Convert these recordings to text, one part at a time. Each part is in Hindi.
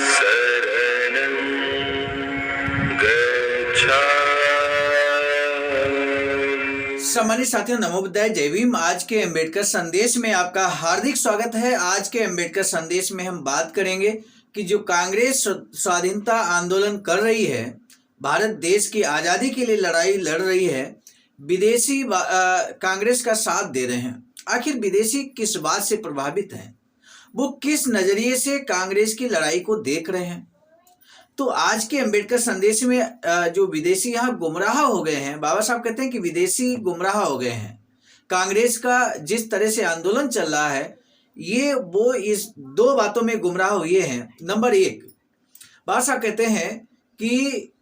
शरणं गच्छामि। सम्मानित साथियों, नमो बुद्धाय, जय भीम। आज के अम्बेडकर संदेश में आपका हार्दिक स्वागत है। आज के अम्बेडकर संदेश में हम बात करेंगे कि जो कांग्रेस स्वाधीनता आंदोलन कर रही है, भारत देश की आज़ादी के लिए लड़ाई लड़ रही है, विदेशी कांग्रेस का साथ दे रहे हैं। आखिर विदेशी किस बात से प्रभावित हैं, वो किस नज़रिए से कांग्रेस की लड़ाई को देख रहे हैं? तो आज के अम्बेडकर संदेश में जो विदेशी यहाँ गुमराह हो गए हैं, बाबा साहब कहते हैं कि विदेशी गुमराह हो गए हैं। कांग्रेस का जिस तरह से आंदोलन चल रहा है, ये वो इस दो बातों में गुमराह हुए हैं। नंबर एक, बाबा साहब कहते हैं कि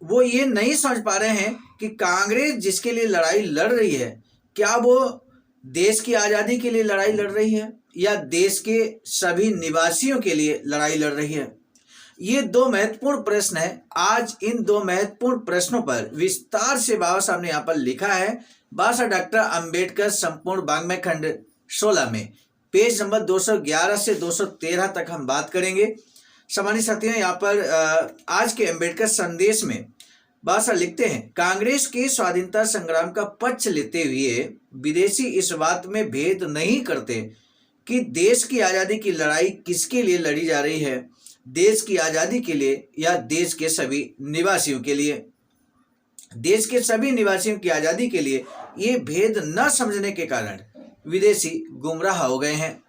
वो ये नहीं समझ पा रहे हैं कि कांग्रेस जिसके लिए लड़ाई लड़ रही है, क्या वो देश की आज़ादी के लिए लड़ाई लड़ रही है या देश के सभी निवासियों के लिए लड़ाई लड़ रही है। ये दो महत्वपूर्ण प्रश्न है। आज इन दो महत्वपूर्ण प्रश्नों पर विस्तार से बाबा साहब ने यहाँ पर लिखा है। बाबा साहब डॉक्टर अम्बेडकर संपूर्ण वाङ्मय खंड 16 में पेज नंबर 211 से 213 तक हम बात करेंगे। सम्मानित साथियों, यहाँ पर आज के अम्बेडकर संदेश में बाबा साहब लिखते हैं, कांग्रेस के स्वाधीनता संग्राम का पक्ष लेते हुए विदेशी इस बात में भेद नहीं करते कि देश की आज़ादी की लड़ाई किसके लिए लड़ी जा रही है, देश की आज़ादी के लिए या देश के सभी निवासियों के लिए। देश के सभी निवासियों की आज़ादी के लिए ये भेद न समझने के कारण विदेशी गुमराह हो गए हैं।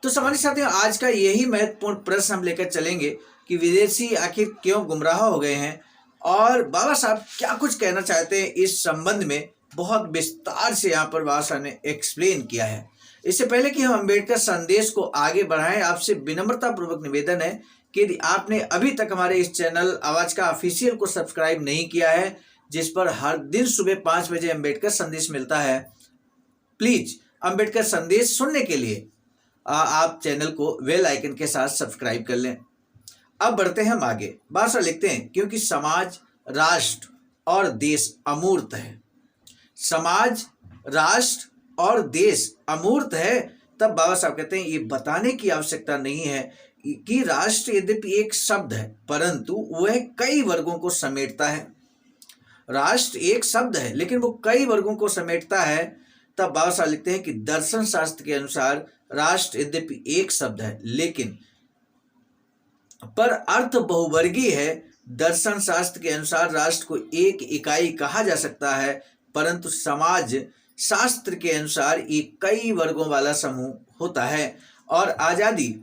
तो सम्मानित साथियों, आज का यही महत्वपूर्ण प्रश्न हम लेकर चलेंगे कि विदेशी आखिर क्यों गुमराह हो गए हैं और बाबा साहब क्या कुछ कहना चाहते हैं इस संबंध में। बहुत विस्तार से यहाँ पर बाबा साहब ने एक्सप्लेन किया है। इससे पहले कि हम अम्बेडकर संदेश को आगे बढ़ाएं, आपसे विनम्रता पूर्वक निवेदन है कि यदि आपने अभी तक हमारे इस चैनल आवाज़ का ऑफिशियल को सब्सक्राइब नहीं किया है, जिस पर हर दिन सुबह 5 बजे अम्बेडकर संदेश मिलता है, प्लीज अम्बेडकर संदेश सुनने के लिए आप चैनल को बेल आइकन के साथ सब्सक्राइब कर लें। अब बढ़ते हैं हम आगे। बाबा साहब लिखते हैं, क्योंकि समाज, राष्ट्र और देश अमूर्त है। समाज, राष्ट्र और देश अमूर्त है। तब बाबा साहब कहते हैं, ये बताने की आवश्यकता नहीं है कि राष्ट्र यद्यपि एक शब्द है, परंतु वह कई वर्गों को समेटता है। राष्ट्र एक शब्द है, लेकिन वो कई वर्गों को समेटता है। तब बाबा साहब लिखते हैं कि दर्शन शास्त्र के अनुसार राष्ट्र यद्यपि एक शब्द है, लेकिन पर अर्थ बहुवर्गीय है। दर्शन शास्त्र के अनुसार राष्ट्र को एक इकाई कहा जा सकता है, परंतु समाज शास्त्र के अनुसार ये कई वर्गों वाला समूह होता है। और आज़ादी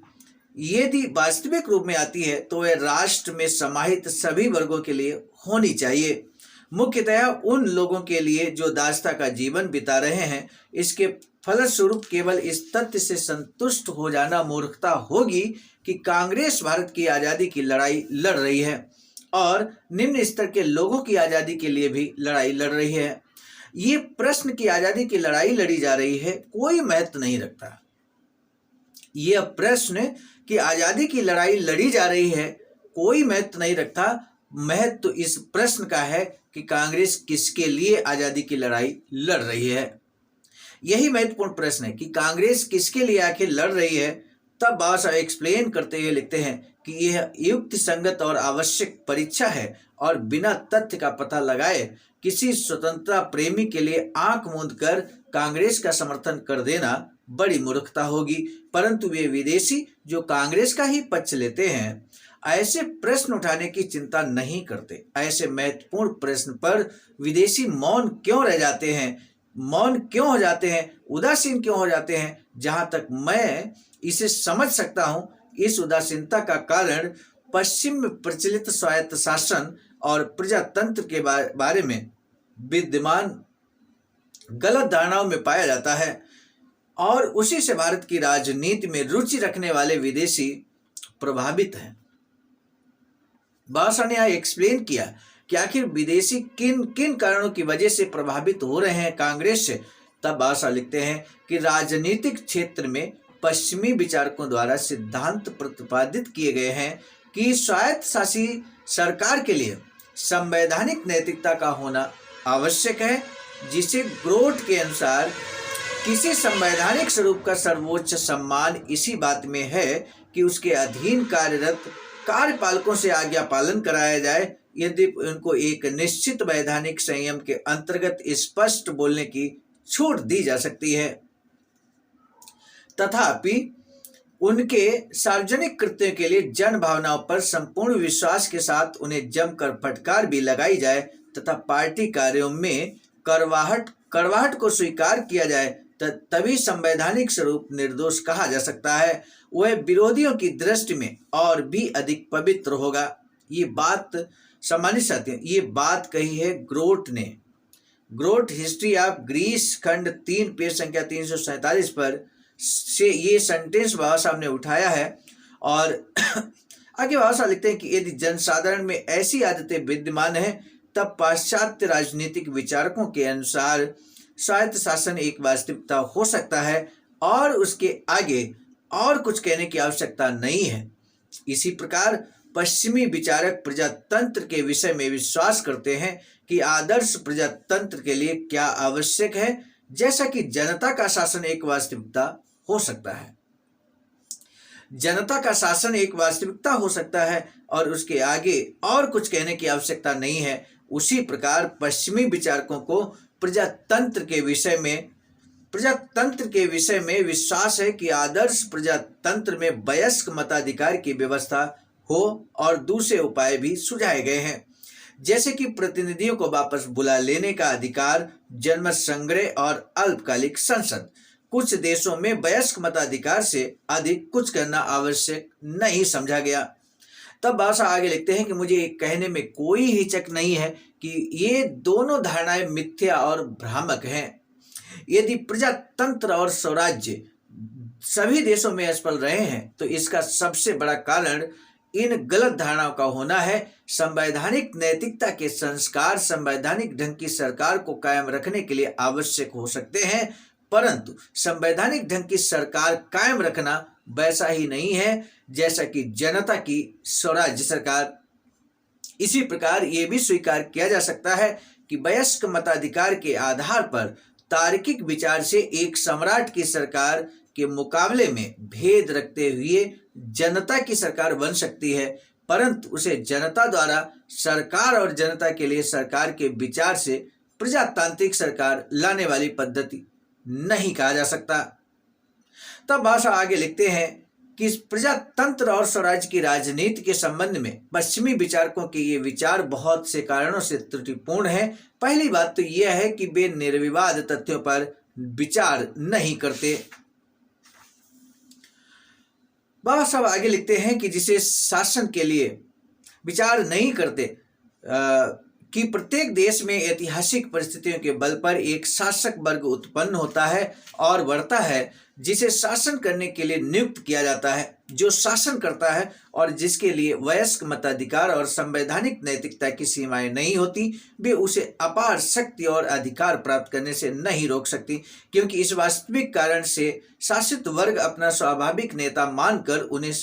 यदि वास्तविक रूप में आती है तो वह राष्ट्र में समाहित सभी वर्गों के लिए होनी चाहिए, मुख्यतया उन लोगों के लिए जो दासता का जीवन बिता रहे हैं। इसके फलस्वरूप केवल इस तथ्य से संतुष्ट हो जाना मूर्खता होगी कि कांग्रेस भारत की आज़ादी की लड़ाई लड़ रही है और निम्न स्तर के लोगों की आज़ादी के लिए भी लड़ाई लड़ रही है। ये प्रश्न की आज़ादी की लड़ाई लड़ी जा रही है कोई महत्व नहीं रखता। यह प्रश्न कि आज़ादी की लड़ाई लड़ी जा रही है कोई महत्व नहीं रखता। महत्व इस प्रश्न का है कि कांग्रेस किसके लिए आज़ादी की लड़ाई लड़ रही है। यही महत्वपूर्ण प्रश्न है कि कांग्रेस किसके लिए आखिर लड़ रही है। तब बाबा साहब एक्सप्लेन करते हुए लिखते हैं कि यह युक्ति संगत और आवश्यक परीक्षा है और बिना तथ्य का पता लगाए किसी स्वतंत्रता प्रेमी के लिए आंख मूंद कर कांग्रेस का समर्थन कर देना बड़ी मूर्खता होगी। परंतु वे विदेशी जो कांग्रेस का ही पक्ष लेते हैं, ऐसे प्रश्न उठाने की चिंता नहीं करते। ऐसे महत्वपूर्ण प्रश्न पर विदेशी मौन क्यों रह जाते हैं, मौन क्यों हो जाते हैं, उदासीन क्यों हो जाते हैं। जहां तक मैं इसे समझ सकता हूं, इस उदासीनता का कारण पश्चिम में प्रचलित स्वायत्त शासन और प्रजातंत्र के बारे में विद्यमान गलत धारणाओं में पाया जाता है और उसी से भारत की राजनीति में रुचि रखने वाले विदेशी प्रभावित हैं। बाबा साहब ने यहाँ एक्सप्लेन किया कि आखिर विदेशी किन किन कारणों की वजह से प्रभावित हो रहे हैं कांग्रेस से। तब बाबा साहब लिखते हैं कि राजनीतिक क्षेत्र में पश्चिमी विचारकों द्वारा सिद्धांत प्रतिपादित किए गए हैं कि स्वायत्त शासी सरकार के लिए संवैधानिक नैतिकता का होना आवश्यक है, जिसे ग्रोथ के अनुसार किसी संवैधानिक स्वरूप का सर्वोच्च सम्मान इसी बात में है कि उसके अधीन कार्यरत कार्यपालकों से आज्ञा पालन कराया जाए, यदि उनको एक निश्चित वैधानिक संयम के अंतर्गत स्पष्ट बोलने की छूट दी जा सकती है। तथापि उनके सार्वजनिक कृत्यों के लिए जन भावनाओं पर संपूर्ण विश्वास के साथ उन्हें जमकर फटकार भी लगाई जाए तथा पार्टी कार्यों में कड़वाहट को स्वीकार किया जाए, तभी संवैधानिक स्वरूप निर्दोष कहा जा सकता है। वह विरोधियों की दृष्टि में और भी अधिक पवित्र होगा। ये बात सम्मानित साथियों, ये बात कही है ग्रोट ने। ग्रोट हिस्ट्री ऑफ ग्रीस खंड 3 पेज संख्या 347 पर से ये सेंटेंस बाबा साहब ने उठाया है। और आगे बाबा साहब लिखते हैं कि यदि जनसाधारण में ऐसी आदतें विद्यमान हैं, तब पाश्चात्य राजनीतिक विचारकों के अनुसार स्वायत्त शासन एक वास्तविकता हो सकता है और उसके आगे और कुछ कहने की आवश्यकता नहीं है। इसी प्रकार पश्चिमी विचारक प्रजातंत्र के विषय में विश्वास करते हैं कि आदर्श प्रजातंत्र के लिए क्या आवश्यक है, जैसा कि जनता का शासन एक वास्तविकता हो सकता है। जनता का शासन एक वास्तविकता हो सकता है और उसके आगे और कुछ कहने की आवश्यकता नहीं है। उसी प्रकार पश्चिमी विचारकों को प्रजातंत्र के विषय में विश्वास है कि आदर्श प्रजातंत्र में वयस्क मताधिकार की व्यवस्था हो और दूसरे उपाय भी सुझाए गए हैं, जैसे कि प्रतिनिधियों को वापस बुला लेने का अधिकार, जनमत संग्रह और अल्पकालिक संसद। कुछ देशों में वयस्क मताधिकार से अधिक कुछ करना आवश्यक नहीं समझा गया। तब भाषा आगे लिखते हैं कि मुझे एक कहने में कोई हिचक नहीं है कि ये दोनों धारणाएं मिथ्या और भ्रामक हैं। यदि प्रजातंत्र और स्वराज्य सभी देशों में असफल रहे हैं, तो इसका सबसे बड़ा कारण इन गलत धारणाओं का होना है। संवैधानिक नैतिकता के संस्कार संवैधानिक ढंग की सरकार को कायम रखने के लिए आवश्यक हो सकते हैं, परंतु संवैधानिक ढंग की सरकार कायम रखना वैसा ही नहीं है जैसा कि जनता की स्वराज्य सरकार। इसी प्रकार ये भी स्वीकार किया जा सकता है कि वयस्क मताधिकार के आधार पर तार्किक विचार से एक सम्राट की सरकार के मुकाबले में भेद रखते हुए जनता की सरकार बन सकती है, परंतु उसे जनता द्वारा सरकार और जनता के लिए सरकार के विचार से प्रजातांत्रिक सरकार लाने वाली पद्धति नहीं कहा जा सकता। तब भाषा आगे लिखते हैं कि प्रजातंत्र और स्वराज्य की राजनीति के संबंध में पश्चिमी विचारकों के ये विचार बहुत से कारणों से त्रुटिपूर्ण है। पहली बात तो यह है कि वे निर्विवाद तथ्यों पर विचार नहीं करते। बाबा साहब आगे लिखते हैं कि जिसे शासन के लिए विचार नहीं करते कि प्रत्येक देश में ऐतिहासिक परिस्थितियों के बल पर एक शासक वर्ग उत्पन्न होता है और बढ़ता है, जिसे शासन करने के लिए नियुक्त किया जाता है, जो शासन करता है और जिसके लिए वयस्क मताधिकार और संवैधानिक नैतिकता की सीमाएं नहीं होती, वे उसे अपार शक्ति और अधिकार प्राप्त करने से नहीं रोक सकती, क्योंकि इस वास्तविक कारण से शासित वर्ग अपना स्वाभाविक नेता मानकर उन्हें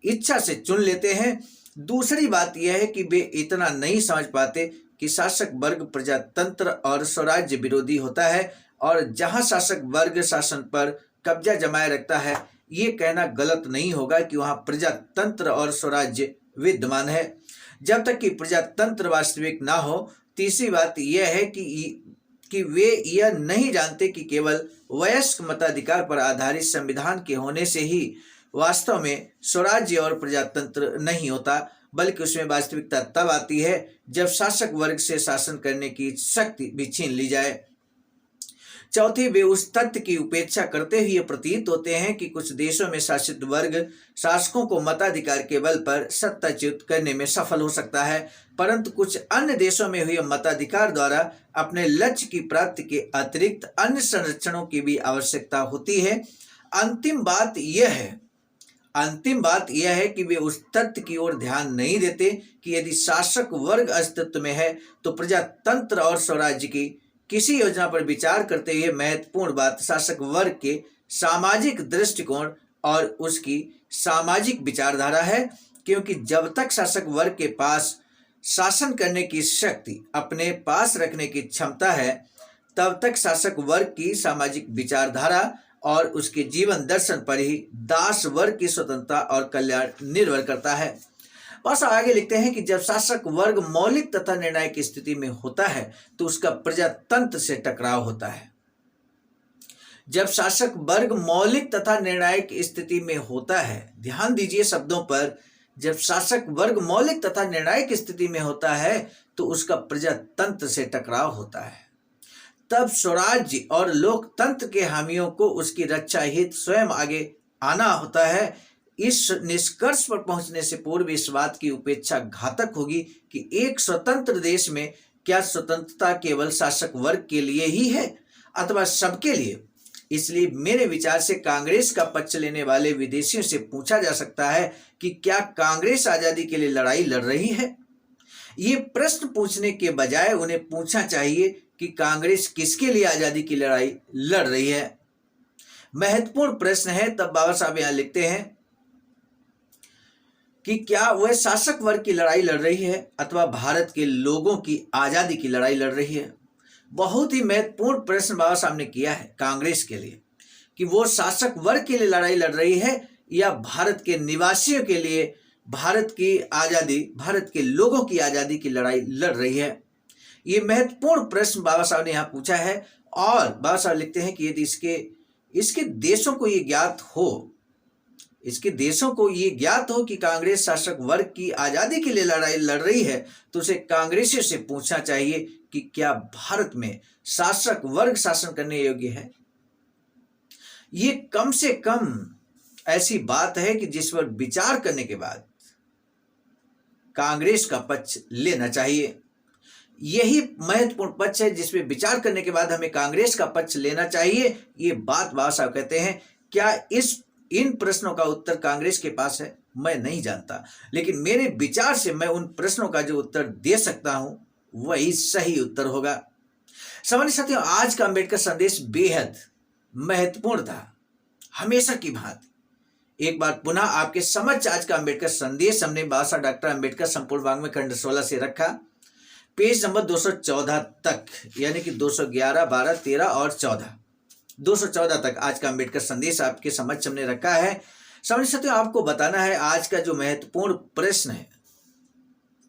इच्छा से चुन लेते हैं। दूसरी बात यह है कि वे इतना नहीं समझ पाते कि शासक वर्ग प्रजातंत्र और स्वराज्य विरोधी होता है और जहां शासक वर्ग शासन पर कब्जा जमाए रखता है, ये कहना गलत नहीं होगा कि वहां प्रजातंत्र और स्वराज्य विद्यमान है, जब तक कि प्रजातंत्र वास्तविक ना हो। तीसरी बात यह है कि वे यह नहीं जानते कि केवल वयस्क मताधिकार पर आधारित संविधान के होने से ही वास्तव में स्वराज्य और प्रजातंत्र नहीं होता, बल्कि उसमें वास्तविकता तब आती है जब शासक वर्ग से शासन करने की शक्ति भी छीन ली जाए। चौथे, वे उस तथ्य की उपेक्षा करते हुए प्रतीत होते हैं कि कुछ देशों में शासित वर्ग शासकों को मताधिकार के बल पर सत्ताच्युत करने में सफल हो सकता है, परंतु कुछ अन्य देशों में हुए मताधिकार द्वारा अपने लक्ष्य की प्राप्ति के अतिरिक्त अन्य संरक्षणों की भी आवश्यकता होती है। अंतिम बात यह है कि वे उस तथ्य की ओर ध्यान नहीं देते कि यदि शासक वर्ग अस्तित्व में है तो प्रजातंत्र और स्वराज्य की किसी योजना पर विचार करते हुए महत्वपूर्ण बात शासक वर्ग के सामाजिक दृष्टिकोण और उसकी सामाजिक विचारधारा है, क्योंकि जब तक शासक वर्ग के पास शासन करने की शक्ति अपने पास रखने की क्षमता है, तब तक शासक वर्ग की सामाजिक विचारधारा और उसके जीवन दर्शन पर ही दास वर्ग की स्वतंत्रता और कल्याण निर्भर करता है। बस आगे लिखते हैं कि जब शासक वर्ग मौलिक तथा निर्णायक स्थिति में होता है तो उसका प्रजातंत्र से टकराव होता है। जब शासक वर्ग मौलिक तथा निर्णायक स्थिति में होता है, ध्यान दीजिए शब्दों पर, जब शासक वर्ग मौलिक तथा निर्णायक स्थिति में होता है तो उसका प्रजातंत्र से टकराव होता है। तब स्वराज्य और लोकतंत्र के हामियों को उसकी रक्षा हेतु स्वयं आगे आना होता है। इस निष्कर्ष पर पहुंचने से पूर्व इस बात की उपेक्षा घातक होगी कि एक स्वतंत्र देश में क्या स्वतंत्रता केवल शासक वर्ग के लिए ही है अथवा सबके लिए। इसलिए मेरे विचार से कांग्रेस का पक्ष लेने वाले विदेशियों से पूछा जा सकता है कि क्या कांग्रेस आजादी के लिए लड़ाई लड़ रही है। ये प्रश्न पूछने के बजाय उन्हें पूछना चाहिए कि कांग्रेस किसके लिए आजादी की लड़ाई लड़ रही है। महत्वपूर्ण प्रश्न है। तब बाबा साहब यहां लिखते हैं कि क्या वह शासक वर्ग की लड़ाई लड़ रही है अथवा भारत के लोगों की आजादी की लड़ाई लड़ रही है। बहुत ही महत्वपूर्ण प्रश्न बाबा साहब ने किया है कांग्रेस के लिए कि वो शासक वर्ग के लिए लड़ाई लड़ रही है या भारत के निवासियों के लिए भारत की आजादी, भारत के लोगों की आजादी की लड़ाई लड़ रही है। ये महत्वपूर्ण प्रश्न बाबा साहब ने यहाँ पूछा है। और बाबा साहब लिखते हैं कि यदि इसके देशों को ये ज्ञात हो, इसके देशों को ये ज्ञात हो कि कांग्रेस शासक वर्ग की आजादी के लिए लड़ाई लड़ रही है तो उसे कांग्रेसियों से पूछना चाहिए कि क्या भारत में शासक वर्ग शासन करने योग्य है। ये कम से कम ऐसी बात है कि जिस पर विचार करने के बाद कांग्रेस का पक्ष लेना चाहिए। यही महत्वपूर्ण पक्ष है जिसमें विचार करने के बाद हमें कांग्रेस का पक्ष लेना चाहिए। ये बात बाबा साहब कहते हैं। क्या इन प्रश्नों का उत्तर कांग्रेस के पास है, मैं नहीं जानता, लेकिन मेरे विचार से मैं उन प्रश्नों का जो उत्तर दे सकता हूं वही सही उत्तर होगा। सामान्य साथियों, आज का अंबेडकर संदेश बेहद महत्वपूर्ण था, हमेशा की भांति। एक बार पुनः आपके समक्ष आज का अंबेडकर संदेश हमने बाबा साहब डॉक्टर अंबेडकर संपूर्ण वाङ्मय खंड 16 से रखा, पेज नंबर 214 तक, यानी कि 211, 12, 13 और 14, 214 तक आज का अंबेडकर संदेश आपके समक्ष हमने रखा है। सामान्य साथियों, आपको बताना है आज का जो महत्वपूर्ण प्रश्न है,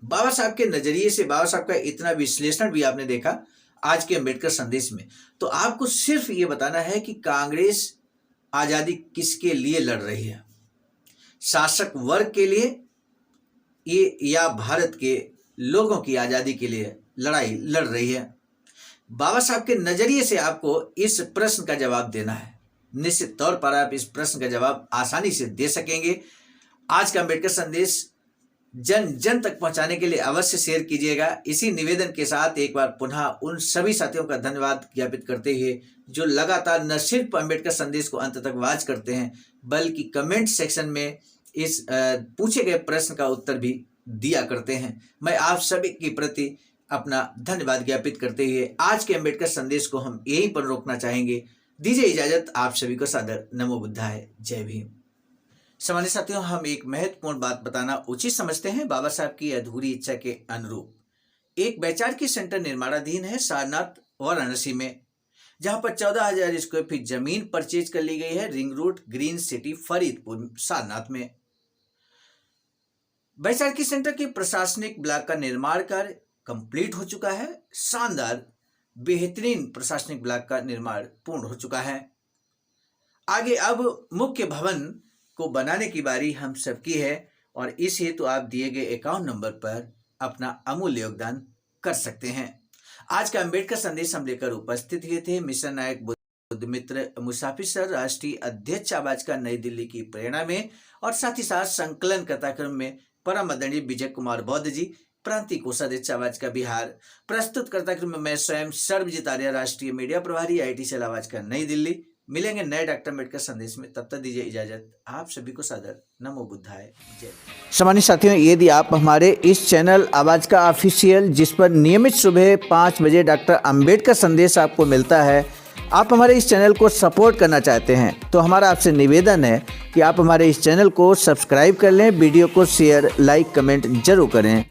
बाबा साहब के नजरिए से बाबा साहब का इतना विश्लेषण भी आपने देखा आज के अंबेडकर संदेश में, तो आपको सिर्फ ये बताना है कि कांग्रेस आजादी किसके लिए लड़ रही है, शासक वर्ग के लिए ये या भारत के लोगों की आजादी के लिए लड़ाई लड़ रही है। बाबा साहब के नजरिए से आपको इस प्रश्न का जवाब देना है। निश्चित तौर पर आप इस प्रश्न का जवाब आसानी से दे सकेंगे। आज का अंबेडकर संदेश जन जन तक पहुंचाने के लिए अवश्य शेयर कीजिएगा। इसी निवेदन के साथ एक बार पुनः उन सभी साथियों का धन्यवाद ज्ञापित करते हुए जो लगातार न सिर्फ अंबेडकर संदेश को अंत तक वॉच करते हैं बल्कि कमेंट सेक्शन में इस पूछे गए प्रश्न का उत्तर भी दिया करते हैं। मैं आप सभी के प्रति अपना धन्यवाद ज्ञापित करते हुए आज के अंबेडकर संदेश को हम यहीं पर रोकना चाहेंगे। दीजिए इजाजत। आप सभी को सादर नमो बुद्धाय, जय भीम। सामान्य साथियों, हम एक महत्वपूर्ण बात बताना उचित समझते हैं। बाबा साहब की अधूरी इच्छा के अनुरूप एक वैचारिकी सेंटर निर्माणाधीन है सारनाथ वाराणसी में, जहां पर 14,000 स्क्वायर फीट जमीन परचेज कर ली गई है ring road green city Faridpur Sarnath में। वैचारिकी सेंटर के प्रशासनिक ब्लॉक का निर्माण कार्य कंप्लीट हो चुका है। शानदार बेहतरीन प्रशासनिक ब्लॉक का निर्माण पूर्ण हो चुका है। आगे अब मुख्य भवन को बनाने की बारी हम सबकी है और इस हेतु आप दिए गए अकाउंट नंबर पर अपना अमूल्य योगदान कर सकते हैं। आज का अंबेडकर संदेश हम लेकर उपस्थित हुए थे मिशन नायक बुद्ध मित्र मुसाफिर सर, राष्ट्रीय अध्यक्ष आवाज का नई दिल्ली की प्रेरणा में, और साथ ही साथ संकलन कथाक्रम में परम आदरणीय विजय कुमार बौद्ध जी, प्रांतीय कोषाध्यक्ष आवाज का बिहार। प्रस्तुत कथाक्रम में मैं स्वयं सर्वजीत आर्य, राष्ट्रीय मीडिया प्रभारी, IT सेल आवाज का नई दिल्ली। मिलेंगे नए डॉक्टर अम्बेडकर संदेश में, तब तक दीजिए इजाजत। आप सभी को सादर नमो बुद्धाय, जय। सामान्य साथियों, यदि आप हमारे इस चैनल आवाज का ऑफिशियल, जिस पर नियमित सुबह 5 बजे डॉक्टर अम्बेडकर संदेश आपको मिलता है, आप हमारे इस चैनल को सपोर्ट करना चाहते हैं तो हमारा आपसे निवेदन है कि आप हमारे इस चैनल को सब्सक्राइब कर लें, वीडियो को शेयर, लाइक, कमेंट जरूर करें।